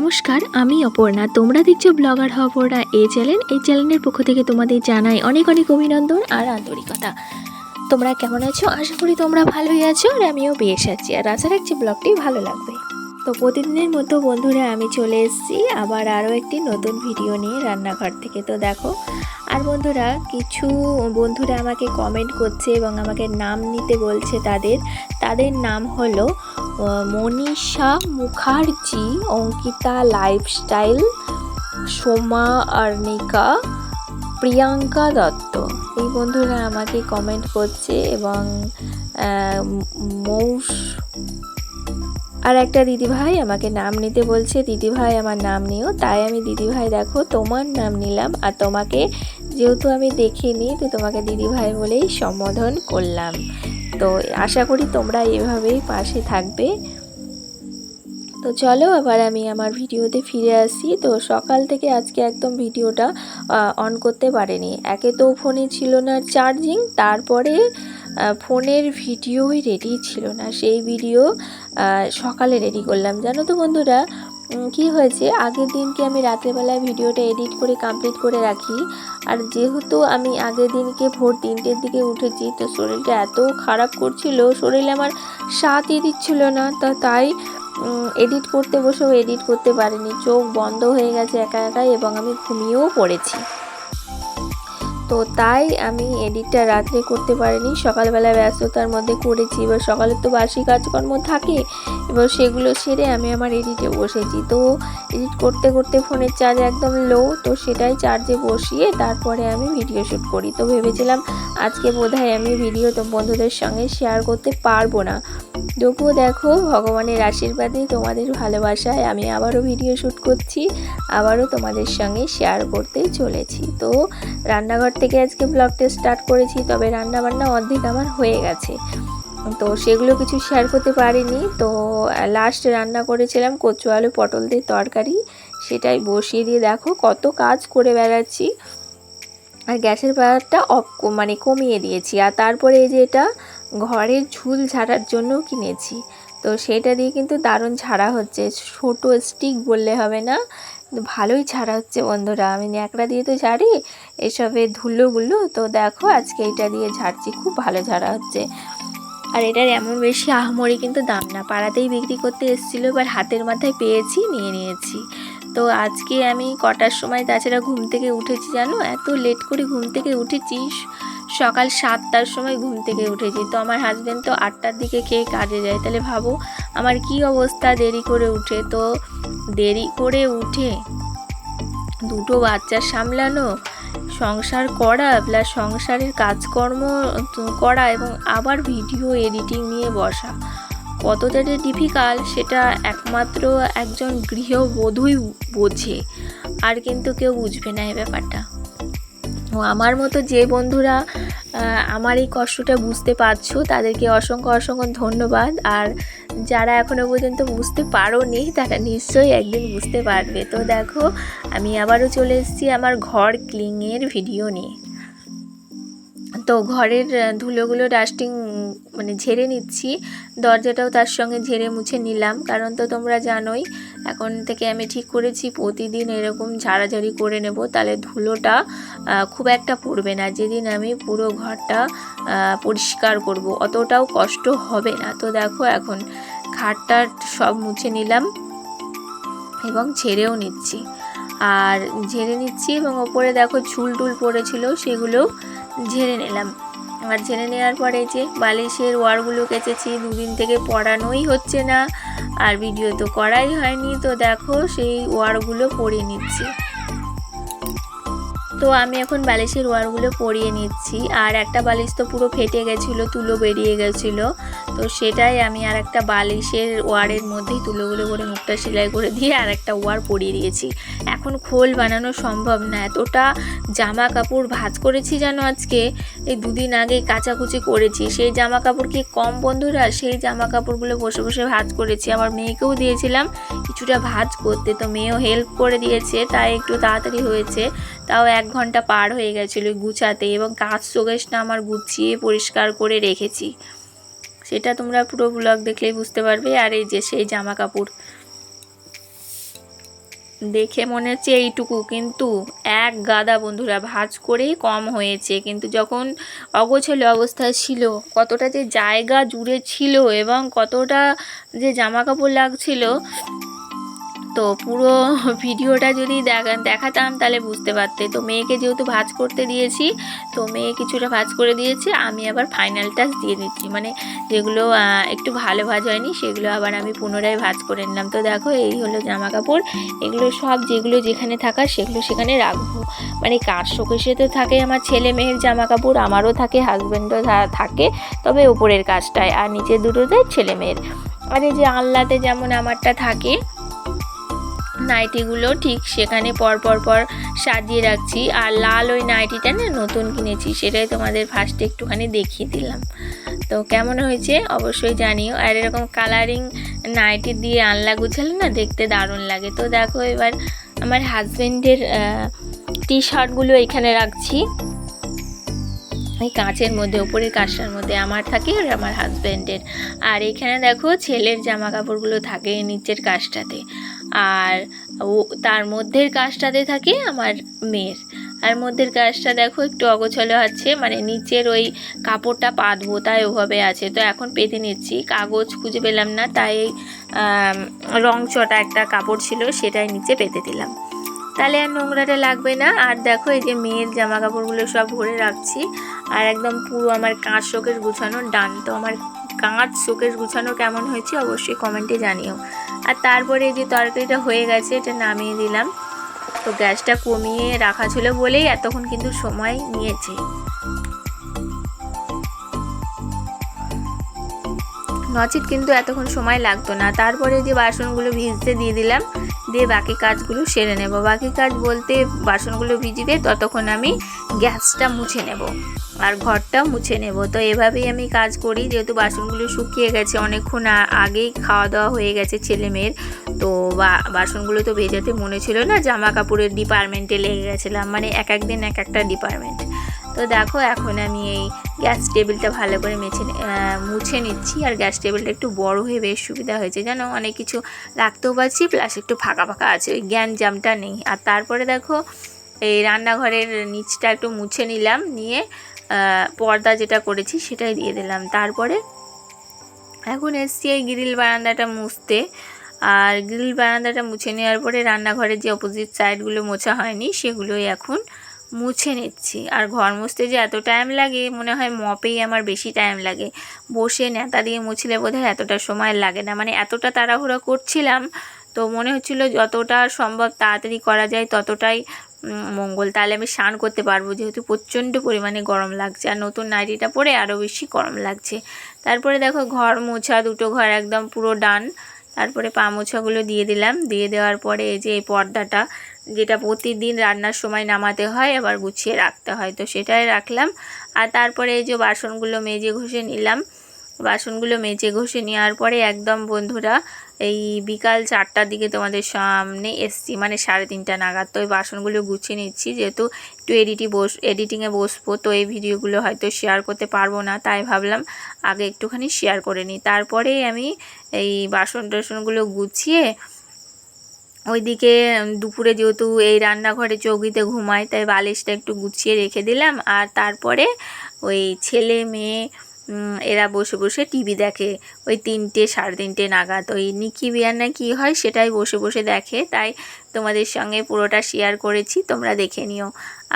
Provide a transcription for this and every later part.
নমস্কার, আমি অপর্ণা। তোমরা দেখছো ব্লগার অপর্ণা এই চ্যানেলের পক্ষ থেকে তোমাদের জানাই অনেক অনেক অভিনন্দন আর আন্তরিকতা। তোমরা কেমন আছো? আশা করি তোমরা ভালোই আছো, আর আমিও বেশ আছি, আর আশা রাখছি ব্লগটি ভালো লাগবে। তো প্রতিদিনের মতো বন্ধুরা আমি চলে এসেছি আবার আরও একটি নতুন ভিডিও নিয়ে রান্নাঘর থেকে। তো দেখো, আর বন্ধুরা কিছু বন্ধুরা আমাকে কমেন্ট করছে এবং আমাকে নাম নিতে বলছে। তাদের নাম হলো মনীষা মুখার্জি, অঙ্কিতা লাইফস্টাইল, সোমা আর্নিকা, প্রিয়াঙ্কা দত্ত। এই বন্ধুরা আমাকে কমেন্ট করছে এবং আর একটা দিদিভাই আমাকে নাম নিতে বলছে। দিদিভাই আমার নাম নিও, তাই আমি দিদিভাই দেখো তোমার নাম নিলাম। আর তোমাকে যেহেতু আমি দেখিনি, তো তোমাকে দিদিভাই বলেই সম্বোধন করলাম। তো আশা করি তোমরা এভাবেই পাশে থাকবে। তো চলো আবার আমি আমার ভিডিওতে ফিরে আসি। তো সকাল থেকে আজকে একদম ভিডিওটা অন করতে পারিনি। একে তো ফোনে ছিল না চার্জিং, তারপরে ফোনের ভিডিওই রেডি ছিল না। সেই ভিডিও সকালে রেডি করলাম। জানো তো বন্ধুরা, কি হয়েছে, আগের দিনকে আমি রাত্রেবেলায় ভিডিওটা এডিট করে কমপ্লিট করে রাখি। আর যেহেতু আমি আগের দিনকে ভোর 3টের দিকে উঠেছি, তো শরীরটা এত খারাপ করছিল, শরীরে আমার সাথই দিচ্ছিল না। তাই এডিট করতে বসেও এডিট করতে পারিনি। চোখ বন্ধ হয়ে গেছে একা একাই, এবং আমি ঘুমিয়েও পড়েছি। তো তাই আমি এডিটটা রাত্রে করতে পারিনি, সকালবেলা ব্যস্ততার মধ্যে করেছি। এবার সকালে তো বাসি কাজকর্ম থাকে, এবার সেগুলো সেরে আমি আমার এডিটে বসেছি। তো এডিট করতে করতে ফোনের চার্জ একদম লো, তো সেটাই চার্জে বসিয়ে তারপরে আমি ভিডিও শ্যুট করি। তো ভেবেছিলাম আজকে বোধহয় আমি ভিডিও তো বন্ধুদের সঙ্গে শেয়ার করতে পারবো না। তবুও দেখো, ভগবানের আশীর্বাদে, তোমাদের ভালোবাসায় আমি আবারও ভিডিও শ্যুট করছি, আবারও তোমাদের সঙ্গে শেয়ার করতে চলেছি। তো রান্নাঘর থেকে আজকে ব্লগটা স্টার্ট করেছি, তবে রান্নাবান্না অর্ধেক আমার হয়ে গেছে, তো সেগুলো কিছু শেয়ার করতে পারিনি। তো লাস্ট রান্না করেছিলাম কচু আলু পটল দিয়ে তরকারি, সেটাই বসিয়ে দিয়ে দেখো কত কাজ করে বেড়াচ্ছি। আর গ্যাসের পাওয়ারটা কমিয়ে দিয়েছি। আর তারপরে এই যে এটা ঘরের ঝুল ঝাড়ার জন্য কিনেছি, তো সেটা দিয়ে কিন্তু দারুণ ঝাড়া হচ্ছে। ছোটো স্টিক বললে হবে না, কিন্তু ভালোই ঝাড়া হচ্ছে বন্ধুরা। আমি ন্যাকড়া দিয়ে তো ঝাড়ি এসবের ধুলোগুলো, তো দেখো আজকে এটা দিয়ে ঝাড়ছি, খুব ভালো ঝাড়া হচ্ছে। আর এটার এমন বেশি আহামরি কিন্তু দাম না, পাড়াতেই বিক্রি করতে এসেছিলো, এবার হাতের মাথায় পেয়েছি, নিয়ে নিয়েছি। তো আজকে আমি কটার সময় তাছাড়া ঘুম থেকে উঠেছি জানো, এত লেট করে ঘুম থেকে উঠেছি, সকাল 7টার সময় ঘুম থেকে উঠেছি। তো আমার হাজব্যান্ড তো 8টার দিকে খেয়ে কাজে যায়, তাহলে ভাবো আমার কি অবস্থা দেরি করে উঠে। তো দেরি করে উঠে দুটো বাচ্চা সামলানো, সংসার করা, প্লাস সংসারের কাজকর্ম করা, এবং আবার ভিডিও এডিটিং নিয়ে বসা, কতটা যে ডিফিকাল্ট সেটা একমাত্র একজন গৃহবধূই বোঝে, আর কিন্তু কেউ বুঝবে না এই ব্যাপারটা। ও আমার মতো যে বন্ধুরা আমার এই কষ্টটা বুঝতে পারছো, তাদেরকে অসংখ্য অসংখ্য ধন্যবাদ। আর যারা এখনও পর্যন্ত বুঝতে পারোনি, তারা নিশ্চয়ই একদিন বুঝতে পারবে। তো দেখো, আমি আবারও চলে এসেছি আমার ঘর ক্লিনিংয়ের ভিডিও নিয়ে। তো ঘরের ধুলোগুলো ডাস্টিং ঝেড়ে নিচ্ছি, দরজাটাও তার সঙ্গে ঝেড়ে মুছে নিলাম। কারণ তো তোমরা জানোই, এখন থেকে আমি ঠিক করেছি প্রতিদিন এরকম ঝাড়াঝাড়ি করে নেব, তাহলে ধুলোটা খুব একটা পড়বে না। যেদিন আমি পুরো ঘরটা পরিষ্কার করব, অতটাও কষ্ট হবে না। তো দেখো, এখন খাটটা সব মুছে নিলাম এবং ঝেড়েও নিচ্ছি, এবং ওপরে দেখো ঝুল টুল পড়েছিল, সেগুলোও ঝেড়ে নিলাম। আর ঝেড়ে নেওয়ার পরে যে বালিশের ওয়ারগুলো কেচেছি, দুদিন থেকে পরানোই হচ্ছে না, আর ভিডিও তো করাই হয়নি। তো দেখো সেই ওয়ারগুলো পরিয়ে নিচ্ছি। তো আমি এখন বালিশের ওয়ারগুলো পরিয়ে নিচ্ছি। আর একটা বালিশ তো পুরো ফেটে গেছিলো, তুলো বেরিয়ে গেছিলো, তো সেটাই আমি আর একটা বালিশের ওয়ারের মধ্যেই তুলোগুলো করে মুখটা সেলাই করে দিয়ে আর একটা ওয়ার পরিয়ে দিয়েছি। এখন খোল বানানো সম্ভব না, এতটা জামা কাপড় ভাঁজ করেছি জানো। আজকে এই দুদিন আগে কাচাকুচি করেছি, সেই জামা কাপড় কি কম বন্ধুরা, সেই জামা কাপড়গুলো বসে বসে ভাঁজ করেছি। আমার মেয়েকেও দিয়েছিলাম কিছুটা ভাঁজ করতে, তো মেয়েও হেল্প করে দিয়েছে, তাই একটু তাড়াতাড়ি হয়েছে। তাও 1 ঘন্টা পার হয়ে গেছিলো গুছাতে, এবং কাজ শোকেসটা আমার গুছিয়ে পরিষ্কার করে রেখেছি, সেটা তোমরা পুরো ব্লগ দেখলেই বুঝতে পারবে। আর এই যে সেই জামা কাপড়, দেখে মনে হচ্ছে এইটুকু, কিন্তু এক গাদা বন্ধুরা ভাঁজ করেই কম হয়েছে। কিন্তু যখন অগোছালো অবস্থায় ছিল, কতটা যে জায়গা জুড়ে ছিল এবং কতটা যে জামা কাপড় লাগছিল, তো পুরো ভিডিওটা যদি দেখাতাম তাহলে বুঝতে পারতে। তো মেয়েকে যেহেতু ভাঁজ করতে দিয়েছি, তো মেয়ে কিছুটা ভাঁজ করে দিয়েছে, আমি আবার ফাইনাল টাচ দিয়ে দিচ্ছি, মানে যেগুলো একটু ভালো ভাঁজ হয়নি সেগুলো আবার আমি পুনরায় ভাঁজ করে নিলাম। তো দেখো এই হলো জামা কাপড়, এগুলো সব যেগুলো যেখানে থাকার সেগুলো সেখানে রাখবো। মানে কার শোকেসে তো থাকে আমার ছেলে মেয়ের জামা কাপড়, আমারও থাকে, হাজব্যান্ডও থাকে, তবে উপরের কাজটায়, আর নিচের দুটোতে ছেলে মেয়ের। আর এই যে আলনাতে যেমন আমারটা থাকে নাইটিগুলো, ঠিক সেখানে পর সাজিয়ে রাখছি। আর লাল ওই নাইটিটা না নতুন কিনেছি, সেটাই তোমাদের ফার্স্টে একটুখানি দেখিয়ে দিলাম। তো কেমন হয়েছে অবশ্যই জানিও। আর এরকম কালারিং নাইটি দিয়ে আনলা গুছালে না দেখতে দারুণ লাগে। তো দেখো এবার আমার হাজব্যান্ডের টি শার্টগুলো এখানে রাখছি, এই কাঁচের মধ্যে, উপরের কাঁচটার মধ্যে আমার থাকে আর আমার হাজব্যান্ডের। আর এখানে দেখো ছেলের জামা কাপড়গুলো থাকে নিচের কাঁচটাতে, আর ও তার মধ্যের কাঁচটাতে থাকে আমার মেয়ের। আর মধ্যের কাঁচটা দেখো একটু অগোছালো আছে, মানে নিচের ওই কাপড়টা পাতবো তাই ওভাবে আছে। তো এখন পেতে নিচ্ছি, কাগজ খুঁজে পেলাম না, তাই রং চটা একটা কাপড় ছিল সেটাই নিচে পেতে দিলাম, তাহলে আর নোংরাটা লাগবে না। আর দেখো এই যে মেয়ের জামা কাপড়গুলো সব ভরে রাখছি, আর একদম পুরো আমার কাঁচ শোকেস গুছানো ডান। তো আমার কাঁচ শোকেস গুছানো কেমন হয়েছে অবশ্যই কমেন্টে জানিও। আর তারপরে এই যে তরকারিটা হয়ে গেছে, এটা নামিয়ে দিলাম। তো গ্যাসটা কমিয়ে রাখা ছিল বলেই এতক্ষণ কিন্তু সময় নিয়েছে, নচিত কিন্তু এতক্ষণ সময় লাগতো না। তারপরে যে বাসনগুলো ভিজতে দিয়ে দিলাম, দিয়ে বাকি কাজগুলো সেরে নেব। বাকি কাজ বলতে বাসনগুলো ভিজিবে ততক্ষণ আমি গ্যাসটা মুছে নেব আর ঘরটাও মুছে নেব। তো এভাবেই আমি কাজ করি, যেহেতু বাসনগুলো শুকিয়ে গেছে, অনেকক্ষণ আগেই খাওয়া দাওয়া হয়ে গেছে ছেলে মেয়ের। তো বাসনগুলো তো ভেজাতে মনে ছিল না, জামা কাপড়ের ডিপার্টমেন্টে লেগে গেছিলাম, মানে এক একদিন এক একটা ডিপার্টমেন্ট। তো দেখো এখন আমি এই গ্যাস টেবিলটা ভালো করে মুছে নিচ্ছি। আর গ্যাস টেবিলটা একটু বড় হয়ে বেশ সুবিধা হয়েছে, যেন অনেক কিছু রাখতেও পারছি, প্লাস একটু ফাঁকা ফাঁকা আছে, ওই গ্যাঞ্জামটা নেই। আর তারপরে দেখো এই রান্নাঘরের নিচটা একটু মুছে নিলাম, নিয়ে পর্দা যেটা করেছি সেটাই দিয়ে দিলাম। তারপরে এখন এসছি এই গ্রিল বারান্দাটা মুছতে। আর গ্রিল বারান্দাটা মুছে নেওয়ার পরে রান্নাঘরের যে অপোজিট সাইডগুলো মোছা হয়নি সেগুলোই এখন মুছে নিচ্ছি। আর ঘর মুছতে যে এত টাইম লাগে, মনে হয় মপেই আমার বেশি টাইম লাগে, বসে নেতা দিয়ে মুছলে বোধহয় এতটা সময় লাগে না। মানে এতটা তাড়াহুড়ো করছিলাম, তো মনে হচ্ছিল যতটা সম্ভব তাড়াতাড়ি করা যায় ততটাই মঙ্গল, তাহলে আমি স্নান করতে পারবো, যেহেতু প্রচণ্ড পরিমাণে গরম লাগছে, আর নতুন নাইটিটা পরে আরও বেশি গরম লাগছে। তারপরে দেখো ঘর মোছা, দুটো ঘর একদম পুরো ডান। তারপরে পা মোছাগুলো দিয়ে দিলাম, দিয়ে দেওয়ার পরে এই যে এই পর্দাটা, যেটা প্রতিদিন রান্নার সময় নামাতে হয় আবার গুছিয়ে রাখতে হয়, তো সেটাই রাখলাম। আর তারপরে এই যে বাসনগুলো মেজে ঘষে নিলাম। বাসনগুলো মেজে ঘষে নেওয়ার পরে একদম বন্ধুরা এই বিকাল 4টার দিকে তোমাদের সামনে এসছি, মানে 3:30 নাগাদ। তো এই বাসনগুলো গুছিয়ে নিচ্ছি, যেহেতু একটু এডিটিংয়ে বসবো, তো এই ভিডিওগুলো হয়তো শেয়ার করতে পারবো না, তাই ভাবলাম আগে একটুখানি শেয়ার করে নিই। তারপরে আমি এই বাসন টাসনগুলো গুছিয়ে ওইদিকে দুপুরে যেহেতু এই রান্নাঘরে চৌকিতে ঘুমাই, তাই বালিশটা একটু গুছিয়ে রেখে দিলাম। আর তারপরে ওই ছেলে মেয়ে এরা বসে বসে টিভি দেখে, ওই 3টে 3:30 নাগাদ, ওই নিকি বিয়ার না কি হয় সেটাই বসে বসে দেখে, তাই তোমাদের সঙ্গে পুরোটা শেয়ার করেছি, তোমরা দেখে নিও।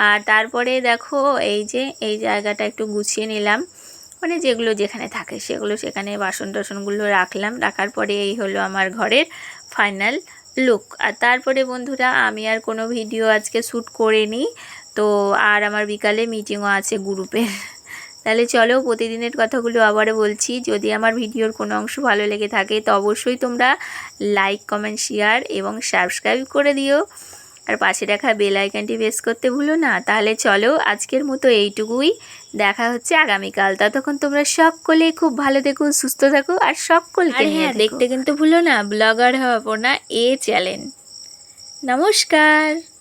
আর তারপরে দেখো এই যে এই জায়গাটা একটু গুছিয়ে নিলাম, মানে যেগুলো যেখানে থাকে সেগুলো সেখানে বাসন টাসনগুলো রাখলাম। রাখার পরে এই হলো আমার ঘরের ফাইনাল লুক। আর তারপরে বন্ধুরা আমি আর কোনো ভিডিও আজকে শ্যুট করিনি, তো আর আমার বিকালে মিটিংও আছে গ্রুপের। তাহলে চলো প্রতিদিনের কথাগুলো আবারও বলছি, যদি আমার ভিডিওর কোনো অংশ ভালো লেগে থাকে তো অবশ্যই তোমরা লাইক, কমেন্ট, শেয়ার এবং সাবস্ক্রাইব করে দিও, আর পাশে রাখা বেল আইকনটি প্রেস করতে ভুলো না। তাহলে চলো আজকের মতো এইটুকুই, দেখা হচ্ছে আগামীকাল। ততক্ষণ তোমরা সকলে খুব ভালো থেকো, সুস্থ থাকো, আর সকলকে নিয়ে দেখতে কিন্তু ভুলো না ব্লগার হওয়া না এ চ্যানেল। নমস্কার।